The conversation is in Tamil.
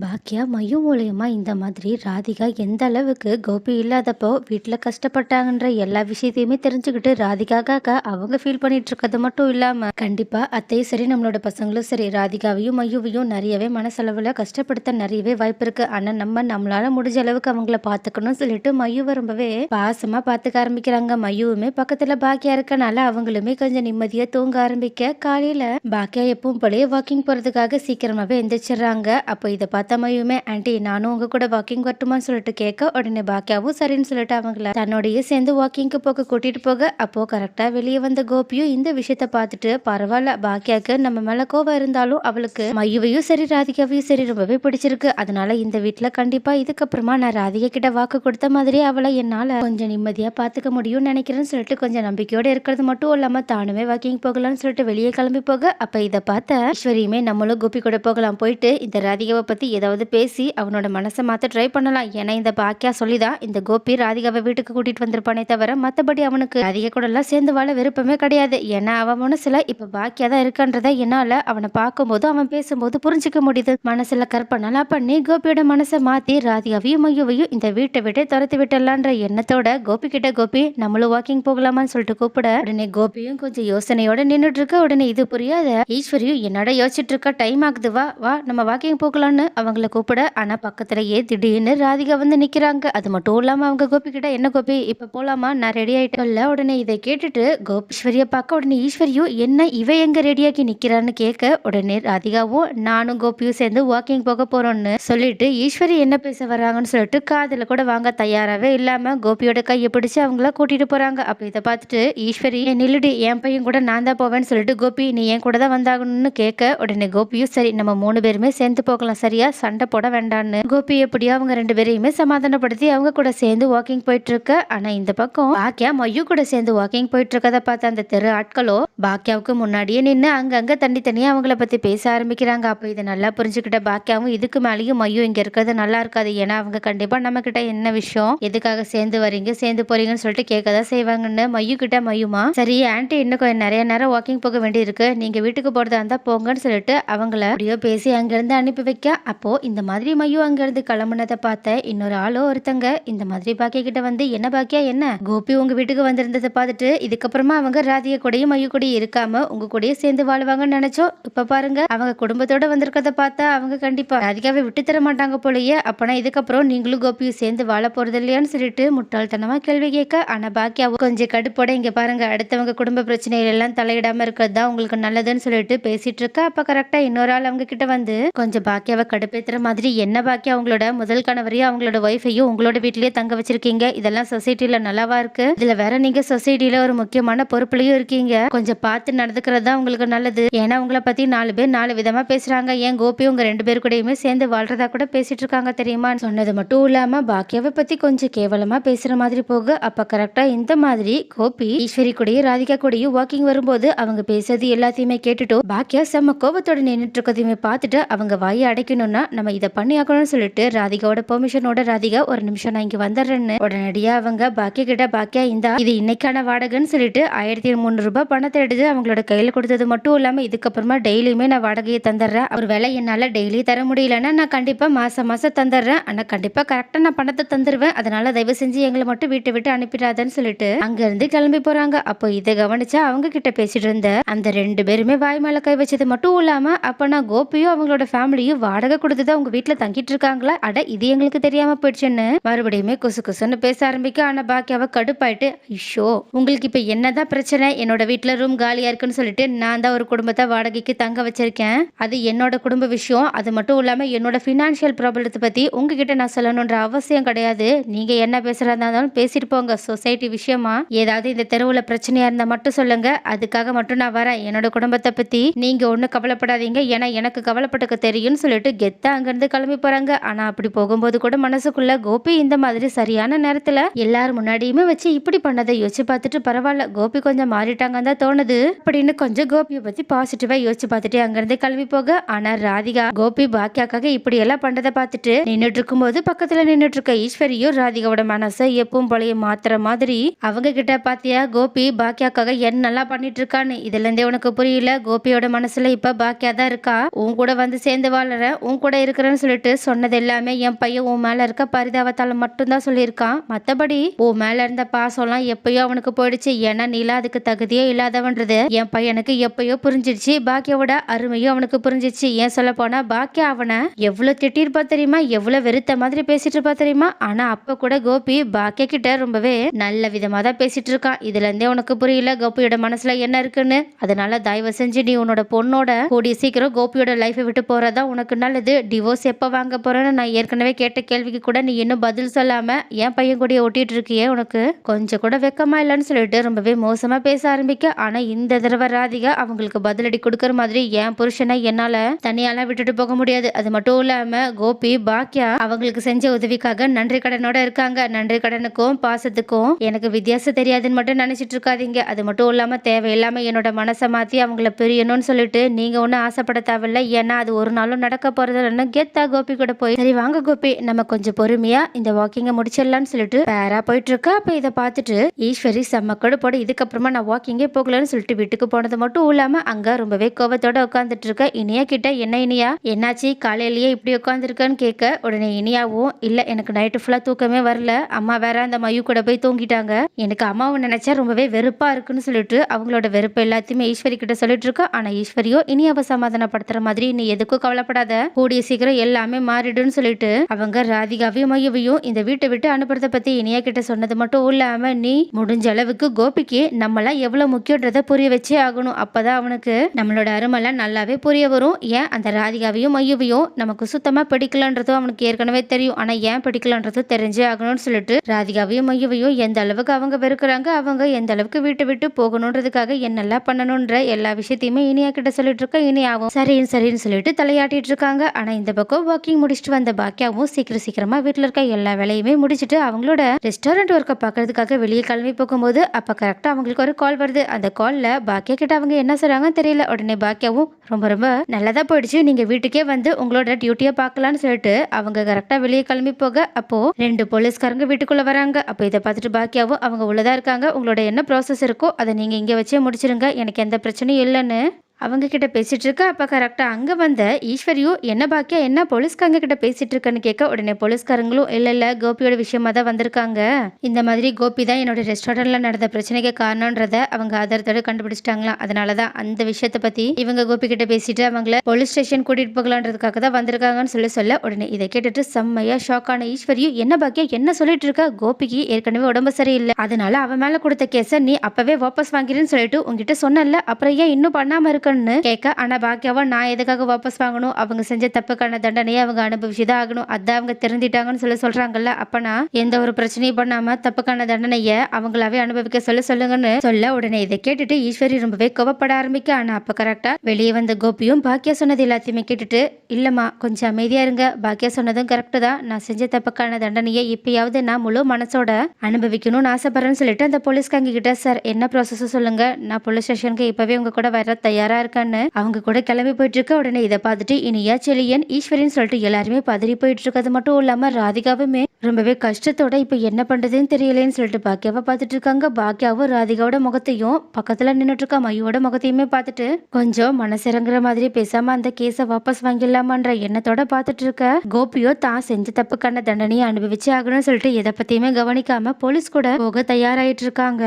பாக்கியா மையு மூலியமா இந்த மாதிரி ராதிகா எந்த அளவுக்கு கோபி இல்லாதப்போ வீட்டில் கஷ்டப்பட்டாங்கன்ற எல்லா விஷயத்தையுமே தெரிஞ்சுக்கிட்டு ராதிகாக்காக அவங்க ஃபீல் பண்ணிட்டு இருக்கிறது மட்டும் இல்லாம கண்டிப்பா அத்தையும் சரி நம்மளோட பசங்களும் சரி ராதிகாவையும் மையுவையும் நிறையவே மனசளவுல கஷ்டப்படுத்த நிறையவே வாய்ப்பு இருக்கு. ஆனா நம்மளால முடிஞ்ச அளவுக்கு அவங்கள பாத்துக்கணும்னு சொல்லிட்டு மையுவை ரொம்பவே பாசமா பாத்துக்க ஆரம்பிக்கிறாங்க. மையுவுமே பக்கத்துல பாக்கியா இருக்கனால அவங்களுமே கொஞ்சம் நிம்மதியா தூங்க ஆரம்பிக்க காலையில பாக்கியா எப்பவும் போலயே வாக்கிங் போறதுக்காக சீக்கிரமாவே எந்திரிச்சிடுறாங்க. அப்போ இதை பார்த்த மையுமே ஆன்ட்டி நானும் உங்க கூட வாக்கிங் வரட்டுமான்னு சொல்லிட்டு கேட்க உடனே பாக்கியாவும் சரின்னு சொல்லிட்டு அவங்கள தன்னோடய சேர்ந்து வாக்கிங்க்கு போக கூட்டிட்டு போக அப்போ கரெக்டா வெளியே வந்த கோபியும் இந்த விஷயத்த பார்த்துட்டு பரவாயில்ல பாக்கியாக்கு நம்ம மேல கோவம் இருந்தாலும் அவளுக்கு மையுவையும் சரி ராதிகாவையும் சரி ரொம்பவே பிடிச்சிருக்கு. அதனால இந்த வீட்டுல கண்டிப்பா இதுக்கப்புறமா நான் ராதிகா கிட்ட வாக்கு கொடுத்த மாதிரி அவளை என்னால கொஞ்சம் நிம்மதியா பாத்துக்க முடியும்னு நினைக்கிறேன்னு சொல்லிட்டு கொஞ்சம் நம்பிக்கையோட இருக்கிறது மட்டும் இல்லாம தானுமே வாக்கிங் போகலாம்னு சொல்லிட்டு வெளியே கிளம்பி போக அப்ப இதை பார்த்த ஈஸ்வரியுமே நம்மளும் கோபி கூட போகலாம், போயிட்டு இந்த ராதிகாவை பத்தி ஏதாவது பேசி அவனோட மனசை மாற்ற ட்ரை பண்ணலாம். ஏன்னா இந்த பாக்கியா சொல்லிதான் இந்த கோபி ராதிகாவை வீட்டுக்கு கூட்டிட்டு வந்திருப்பானே தவிர மற்றபடி அவனுக்கு ராதிகா கூட எல்லாம் சேர்ந்து வாழ விருப்பமே கிடையாது. ஏன்னா அவன் மனசுல இப்ப பாக்கியா தான் இருக்கான்றத என்னால அவனை பார்க்கும்போது அவன் பேசும்போது புரிஞ்சுக்க முடியுது. மனசுல கற்பனலாம் பண்ணி கோபியோட மனசை மாத்தி ராதிகாவையும் மையுவையும் இந்த வீட்டை விட்டு துரத்தி விட்டுலான்ற எண்ணத்தோட கோபி கிட்ட கோபி நம்மளும் வாக்கிங் போகலாமான்னு சொல்லிட்டு கூப்பிட உடனே கோபியும் கொஞ்சம் யோசனையோட நின்றுட்டு இருக்க. உடனே இது புரியாத ஈஸ்வரியும் என்னோட யோசிச்சுட்டு இருக்க, டைம் ஆகுது வா வா நம்ம வாக்கிங் போகலான்னு அவங்கள கூப்பிட ஆனா பக்கத்துலயே திடீர்னு ராதிகா வந்து நிக்கிறாங்க. அது மட்டும் இல்லாம அவங்க கோபி கிட்ட என்ன கோபி இப்ப போலாமா நான் ரெடி ஆயிட்டேன்ல. உடனே இதை கேட்டுட்டு கோபீஸ்வரிய பார்க்க உடனே ஈஸ்வரியும் என்ன இவ எங்க ரெடியாக்கி நிக்கிறான்னு கேட்க உடனே ராதிகாவும் நானும் கோபியும் சேர்ந்து வாக்கிங் போக போறோம்னு சொல்லிட்டு ஈஸ்வரி என்ன பேச வராங்கன்னு சொல்லிட்டு காதுல கூட வாங்க தயாராவே இல்லாம கோபியோட கையை பிடிச்சு அவங்கள கூட்டிட்டு போறாங்க. அப்ப இதை பார்த்துட்டு ஈஸ்வரி நில்லுடி என் பையன் கூட நான் தான் போவேன்னு சொல்லிட்டு கோபி நீ என் கூட தான் வந்தாகணும்னு கேட்க உடனே கோபியும் சரி நம்ம 3 பேருமே சேர்ந்து போகலாம் சரியா சண்டை போட வேண்டான்னு கோபி எப்படியோ அவங்க 2 பேரையுமே சமாதானப்படுத்தி அவங்க கூட சேர்ந்து வாக்கிங் போயிட்டு இருக்க. ஆனா இந்த பக்கம் பாக்கியா மையு கூட சேர்ந்து வாக்கிங் போயிட்டு இருக்கத பார்த்த அந்த தெரு ஆட்களோ பாக்கியாவுக்கு முன்னாடியே நின்று அங்கங்க தனித்தனியா அவங்கள பத்தி பேச ஆரம்பிக்கிறாங்க. அப்ப இதை நல்லா புரிஞ்சுக்கிட்ட பாக்கியாவும் இதுக்கு மேலேயும் மையும் இங்க இருக்கிறது நல்லா இருக்காது. ஏன்னா அவங்க கண்டிப்பா நம்ம கிட்ட என்ன விஷயம் எதுக்காக சேர்ந்து வரீங்க சேர்ந்து போறீங்கன்னு சொல்லிட்டு கேட்கதான் செய்வாங்கன்னு மையு கிட்ட மையுமா சரி ஆன்ட்டி இன்னும் கொஞ்சம் நிறைய நேரம் வாக்கிங் போக வேண்டி இருக்கு நீங்க வீட்டுக்கு போறதா இருந்தா போங்கன்னு சொல்லிட்டு அவங்கள அப்படியோ பேசி அங்கிருந்து அனுப்பி வைக்க அப்போ இந்த மாதிரி மையு அங்கிருந்து கிளம்புனதை பார்த்த இன்னொரு ஆளோ ஒருத்தங்க இந்த மாதிரி பாக்கியா கிட்ட வந்து என்ன பாக்கியா என்ன கோபி உங்க வீட்டுக்கு வந்திருந்ததை பார்த்துட்டு இதுக்கப்புறமா அவங்க ராதிகா கூடயும் மையு கூடயும் இருக்காம உங்க கூடயே சேர்ந்து வாழ்வாங்கன்னு நினைச்சோம். இப்ப பாருங்க அவங்க குடும்பத்தோட வந்திருக்கத பார்த்தா அவங்க கண்டிப்பா ராதிகாவை விட்டு தர மாட்டாங்க போலயே. அப்பனா இதுக்கப்புறம் நீங்களும் கோபியும் சேர்ந்து வாழ போறது இல்லையான்னு சொல்லிட்டு முட்டாள்தனமா கேள்வி கேட்க ஆனா பாக்கியாவும் கொஞ்சம் கடுப்போட இங்க பாருங்க அடுத்தவங்க குடும்ப பிரச்சனைகள் எல்லாம் தலையிடாம இருக்கிறது தான் உங்களுக்கு நல்லதுன்னு சொல்லிட்டு பேசிட்டு இருக்க. அப்ப கரெக்டா இன்னொரு ஆள் அவங்க கிட்ட வந்து கொஞ்சம் பாக்கியாவை கடுப்பேத்துற மாதிரி என்ன பாக்கியா அவங்களோட முதல் கணவரையும் அவங்களோட ஒய்ஃபையும் உங்களோட வீட்லயே தங்க வச்சிருக்கீங்க இதெல்லாம் சொசைட்டில நல்லாவா இருக்கு. இதுல வேற நீங்க சொசைட்டில ஒரு முக்கியமான பொறுப்புலயும் இருக்கீங்க. கொஞ்சம் பார்த்து நடந்துக்கிறது தான் உங்களுக்கு நல்லது. ஏன்னா உங்களை பத்தி 4 பேர் 4 விதமா பேசுறாங்க. ஏன் கோபி உங்க 2 பேர் கூடயுமே சேர்ந்து வாழ்றதா கூட பேசிட்டு இருக்காங்க தெரியுமா சொன்னது மட்டும் இல்லாம பாக்கியாவை பத்தி கொஞ்சம் கேவலமா பேசுற மாதிரி போக அப்ப கரெக்டா இந்த மாதிரி கோபி ஈஸ்வரி கூடயும் ராதிகா கூடயும் வாக்கிங் வரும்போது அவங்க பேசுறது எல்லாத்தையுமே கேட்டுட்டோ பாக்கியா செம்ம கோபத்தோட நின்றுட்டு இருக்கதையுமே பார்த்துட்டு அவங்க வாயை அடைக்கணும்னா நம்ம இதை பண்ணி ஆக்கணும்னு சொல்லிட்டு ராதிகாவோட பெர்மிஷனோட ராதிகா ஒரு நிமிஷம் நான் இங்க வந்துடுறேன்னு உடனடியா அவங்க பாக்கியா கிட்ட பாக்கியா இந்தா இது இன்னைக்கான வாடகைன்னு சொல்லிட்டு 1300 ரூபாய் பணத்தை எடுத்து அவங்களோட கையில கொடுத்தது மட்டும் இல்லாம இதுக்கப்புறமா டெய்லியுமே நான் வாடகையை தந்துடுறேன். ஒரு வேலை என்னால டெய்லி தர முடியலன்னா நான் கண்டிப்பா மாசம் மாசம் தந்துடுறேன். ஆனா கண்டிப்பா கரெக்டா நான் பணத்தை தந்துருவேன். அதனால தயவு செஞ்சு எங்களை மட்டும் வீட்டை விட்டு அனுப்பிடாதன்னு சொல்லிட்டு அங்க இருந்து கிளம்பி போறாங்க. அப்போ இதை கவனிச்சா அவங்க கிட்ட பேசிட்டு இருந்த அந்த 2 பேருமே வாய் மேல கை வச்சது மட்டும் இல்லாம அப்ப நான் கோபியும் அவங்களோட ஃபேமிலியும் வாடகை கொடுத்துதான் உங்க வீட்டுல தங்கிட்டு இருக்காங்களா அட இது எங்களுக்கு தெரியாம போயிடுச்சுன்னு மறுபடியுமே குசு குசுன்னு பேச ஆரம்பிக்க. ஆனா பாக்கியாவ கடுப்பாயிட்டு ஐயோ உங்களுக்கு இப்ப என்னதான் பிரச்சனை என்னோட வீட்டுல ரூம் காலியா இருக்குன்னு சொல்லிட்டு நான் தான் ஒரு குடும்பத்தை வாடகைக்கு தங்க வச்சிருக்கேன். அது என்னோட குடும்ப விஷயம். அது மட்டும் இல்லாம என்னோட பினான்சியல் ப்ராப்ளத்தை பத்தி உங்ககிட்ட நான் சொல்லணும்ன்ற அவசியம் கிடையாது. நீங்க என்ன பேசுறதா இருந்தாலும் பேசிட்டு போங்க. சொசைட்டி விஷயமா ஏதாவது இந்த தெருவுல பிரச்சனையா இருந்தா மட்டும் சொல்லுங்க. அதுக்காக மட்டும் நான் வரேன். என்னோட குடும்பத்தை பத்தி நீங்க ஒன்னும் கவலைப்படாதீங்க. ஏன்னா எனக்கு கவலைப்பட்டுக்க தெரியும்னு சொல்லிட்டு கெத்தா அங்கிருந்து கிளம்பி போறாங்க. ஆனா அப்படி போகும்போது கூட மனசுக்குள்ள கோபி இந்த மாதிரி சரியான நேரத்துல எல்லாரும் முன்னாடியுமே வச்சு இப்படி பண்ணதை யோசிச்சு பார்த்துட்டு பரவாயில்ல கோபி கொஞ்சம் மாறிட்டாங்கன்னு தான் தோணுது அப்படின்னு கொஞ்சம் கோபியை பத்தி பாசிட்டிவா யோசிச்சு பார்த்துட்டு அங்கிருந்து கிளம்பி போக. ஆனா ராதிகா கோபி பாக்கியாக்காக இப்படி எல்லாம் பண்றதை பார்த்துட்டு நின்றுட்டு இருக்கும்போது பக்கத்துல நின்றுட்டு இருக்க ஈஸ்வரியும் ராதிகாவோட மனசை எப்பவும் போலயே மாத்துற மாதிரி அவங்க கிட்ட பாத்தியா கோபி பாக்கியாக்காக என்னெல்லாம் பண்ணிட்டு இருக்கான்னு இதுல இருந்தே உனக்கு புரியல. கோபியோட மனசுல இப்ப பாக்கியா தான் இருக்கா. உன் கூட வந்து சேர்ந்து வாழற உன் கூட கூட இருக்கிறேன்னு சொல்லிட்டு சொன்னது எல்லாமே என் பையன் உன் மேல இருக்க பரிதாபத்தால மட்டும்தான் சொல்லியிருக்கான். மத்தபடி உன் மேல இருந்த பாசம்லாம் எப்பயோ அவனுக்கு போயிடுச்சு. ஏன்னா நீலா அதுக்கு தகுதியே இல்லாதவன்றது என் பையனுக்கு எப்பயோ புரிஞ்சிடுச்சு. பாக்கியாவோட அருமையும் அவனுக்கு புரிஞ்சிடுச்சு. ஏன் சொல்ல போனா பாக்கியா அவனை எவ்வளவு திட்டிருப்பா தெரியுமா, எவ்வளவு வெறுத்த மாதிரி பேசிட்டு இருப்பா தெரியுமா. ஆனா அப்ப கூட கோபி பாக்கியா கிட்ட ரொம்பவே நல்ல விதமா தான் பேசிட்டு இருக்கான். இதுல இருந்தே உனக்கு புரியல கோபியோட மனசுல என்ன இருக்குன்னு. அதனால தயவு செஞ்சு நீ உன்னோட பொண்ணோட கூடிய சீக்கிரம் கோபியோட லைஃபை விட்டு போறதா உனக்கு நல்லது. டிவோர்ஸ் எப்ப வாங்க போறேன்னு நான் ஏற்கனவே கேட்ட கேள்விக்கு கூட நீ இன்னும் பதில் சொல்லாம என் பையன் கூடயே ஒட்டிட்டு இருக்கியே, உனக்கு கொஞ்சம் கூட வெக்கமா இல்லைன்னு சொல்லிட்டு ரொம்பவே மோசமா பேச ஆரம்பிக்க. ஆனா இந்த தடவை ராதிகா அவங்களுக்கு பதிலடி கொடுக்கற மாதிரி என் புருஷனை என்னால தனியாலாம் விட்டுட்டு போக முடியாது. அது மட்டும் இல்லாம கோபி பாக்கியா அவங்களுக்கு செஞ்ச உதவிக்காக நன்றி கடனோட இருக்காங்க. நன்றி கடனுக்கும் பாசத்துக்கும் எனக்கு வித்தியாசம் தெரியாதுன்னு மட்டும் நினைச்சிட்டு இருக்காதீங்க. அது மட்டும் இல்லாம தேவையில்லாம என்னோட மனசை மாத்தி அவங்கள பிரியணும்னு சொல்லிட்டு நீங்க ஒன்னும் ஆசைப்பட தேவையில்ல. ஏன்னா அது ஒரு நாளும் நடக்க போறது கெத்தா கோபி கூட போய் சரி வாங்க கோபி நம்ம கொஞ்சம் பொறுமையா இந்த வாக்கிங்க முடிச்சிடலாம்னு சொல்லிட்டு பேரா போயிட்டு இருக்கா. அப்ப இதை பார்த்துட்டு ஈஸ்வரி செம்ம கடுப்போட இதுக்கப்புறமா நான் வாக்கிங்கே போகலன்னு சொல்லிட்டு வீட்டுக்கு போனது மட்டும் இல்லாம அங்க ரொம்பவே கோபத்தோட உட்காந்துட்டு இருக்க. இனியா கிட்ட என்ன இனியா என்னாச்சு காலையிலேயே இப்படி உட்காந்துருக்கன்னு கேட்க உடனே இனியாவும் இல்ல எனக்கு நைட்டு ஃபுல்லா தூக்கமே வரல, அம்மா வேற அந்த மயு கூட போய் தூங்கிட்டாங்க, எனக்கு அம்மாவை நினைச்சா ரொம்பவே வெறுப்பா இருக்குன்னு சொல்லிட்டு அவங்களோட வெறுப்பு எல்லாத்தையுமே ஈஸ்வரி கிட்ட சொல்லிட்டு இருக்கா. ஆனா ஈஸ்வரியோ இனியாவை சமாதானப்படுத்துற மாதிரி நீ எதுக்கும் கவலைப்படாத, கூடிய சீக்கிரம் எல்லாமே மாறிடுன்னு சொல்லிட்டு அவங்க ராதிகாவையும் மயுவையும் இந்த வீட்டை விட்டு அனுப்புறத பத்தி இனியா கிட்ட சொன்னது மட்டும் இல்லாம நீ முடிஞ்ச அளவுக்கு கோபிக்கு நம்மளாம் எவ்வளவு முக்கியன்றத புரிய வச்சே ஆகணும். அப்பதான் அவனுக்கு நம்மளோட அருமெல்லாம் நல்லாவே புரிய வரும். ஏன் அந்த ராதிகாவையும் மயுவையும் நமக்கு சுத்தமா பிடிக்கலன்றதும் அவனுக்கு ஏற்கனவே தெரியும். ஆனா ஏன் பிடிக்கலன்றது தெரிஞ்சே ஆகணும்னு சொல்லிட்டு ராதிகாவையும் மயுவையும் எந்த அளவுக்கு அவங்க வெறுக்கிறாங்க, அவங்க எந்த அளவுக்கு வீட்டை விட்டு போகணுன்றதுக்காக என்னெல்லாம் பண்ணணும்ன்ற எல்லா விஷயத்தையுமே இனியா கிட்ட சொல்லிட்டு இருக்க. இனியாவும் சரின்னு சொல்லிட்டு தலையாட்டிட்டு இருக்காங்க. ஆனா இந்த பக்கம் வாக்கிங் முடிச்சுட்டு வந்த பாக்கியாவும் சீக்கிரமா வீட்டுல இருக்க எல்லா வேலையுமே முடிச்சுட்டு அவங்களோட ரெஸ்டாரண்ட் ஒர்க்கை பாக்குறதுக்காக வெளியே கிளம்பி போகும்போது அப்ப கரெக்டா அவங்களுக்கு ஒரு கால் வருது. அந்த கால்ல பாக்கியா கிட்ட அவங்க என்ன சொல்றாங்கன்னு தெரியல. உடனே பாக்கியாவும் ரொம்ப நல்லதா போயிடுச்சு, நீங்க வீட்டுக்கே வந்து உங்களோட டியூட்டியை பார்க்கலாம்னு சொல்லிட்டு அவங்க கரெக்டா வெளியே கிளம்பி போக அப்போ 2 போலீஸ்காரங்க வீட்டுக்குள்ள வராங்க. அப்போ இதை பார்த்துட்டு பாக்கியாவும் அவங்க உள்ளதா இருக்காங்க, உங்களோட என்ன ப்ராசஸ் இருக்கோ அதை நீங்க இங்க வச்சே முடிச்சிருங்க, எனக்கு எந்த பிரச்சனையும் இல்லைன்னு அவங்க கிட்ட பேசிட்டு இருக்க. அப்ப கரெக்டா அங்க வந்த ஈஸ்வரியும் என்ன பாக்கியா என்ன போலீஸ்காரங்க கிட்ட பேசிட்டு இருக்கன்னு கேட்க உடனே போலீஸ்காரங்களும் இல்ல கோபியோட விஷயமா தான் வந்திருக்காங்க, இந்த மாதிரி கோபி தான் என்னோட ரெஸ்டாரண்ட்ல நடந்த பிரச்சனைக்கு காரணம்ன்றத அவங்க ஆதாரத்தோட கண்டுபிடிச்சிட்டாங்களாம். அதனாலதான் அந்த விஷயத்த பத்தி இவங்க கோபி கிட்ட பேசிட்டு அவங்கள போலீஸ் ஸ்டேஷன் கூட்டிட்டு போகலான்றதுக்காக தான் வந்திருக்காங்கன்னு சொல்ல உடனே இதை கேட்டுட்டு செம்மையா ஷாக் ஆன ஈஸ்வரியும் என்ன பாக்கியா என்ன சொல்லிட்டு இருக்கா, கோபிக்கு ஏற்கனவே உடம்பு சரியில்லை, அதனால அவன் மேல கொடுத்த கேஸ நீ அப்பவே வாபஸ் வாங்கிறேன்னு சொல்லிட்டு உங்ககிட்ட சொன்னல, அப்புறம் ஏன் இன்னும் பண்ணாம இருக்க கேட்க. ஆனா பாக்கியாவா நான் எதுக்காக வாபஸ் வாங்கணும், அவங்க செஞ்ச தப்புக்கான தண்டனையை அவங்க அனுபவிச்சுதான் ஆகணும், அதான் அவங்க தெரிஞ்சிட்டாங்கன்னு சொல்றாங்கல்ல, அப்பனா எந்த ஒரு பிரச்சனையும் பண்ணாம தப்புக்கான தண்டனையை அவங்களாவே அனுபவிக்க சொல்லுங்கன்னு சொல்ல உடனே இதை கேட்டுட்டு ஈஸ்வரி ரொம்பவே கோவப்பட ஆரம்பிக்க. ஆனா அப்ப கரெக்டா வெளியே வந்த கோபியும் பாக்கியா சொன்னது எல்லாத்தையுமே கேட்டுட்டு இல்லம்மா கொஞ்சம் அமைதியா இருங்க, பாக்கியா சொன்னதும் கரெக்ட் தான், நான் செஞ்ச தப்புக்கான தண்டனையை இப்பயாவது நான் முழு மனசோட அனுபவிக்கணும்னு ஆசைப்படுறேன்னு சொல்லிட்டு அந்த போலீஸ்காரங்க கிட்ட சார் என்ன ப்ராசஸ் சொல்லுங்க, நான் போலீஸ் ஸ்டேஷனுக்கு இப்பவே உங்க கூட வர தயாரா இருக்கான்னு அவங்க கூட கிளம்பி போயிட்டு இருக்க. உடனே இதை பார்த்துட்டு இனியா செலியன் ஈஸ்வரின்னு சொல்லிட்டு எல்லாருமே பதறி போயிட்டு இருக்கிறது மட்டும் இல்லாம ராதிகாவுமே ரொம்பவே கஷ்டத்தோட இப்ப என்ன பண்றதுன்னு தெரியலன்னு சொல்லிட்டு பாக்கியாவை பார்த்துட்டு இருக்காங்க. பாக்கியாவும் ராதிகாவோட முகத்தையும் பக்கத்துல நின்றுட்டு இருக்க மையோட முகத்தையுமே பார்த்துட்டு கொஞ்சம் மனசிறங்குற மாதிரி பேசாம அந்த கேஸை வாபஸ் வாங்கிடலாமான்ற எண்ணத்தோட பார்த்துட்டு இருக்க. கோபியோ தான் செஞ்ச தப்புக்கான தண்டனையை அனுபவிச்சு ஆகணும்னு சொல்லிட்டு எதை பத்தியுமே கவனிக்காம போலீஸ் கூட போக தயாராயிட்டு இருக்காங்க.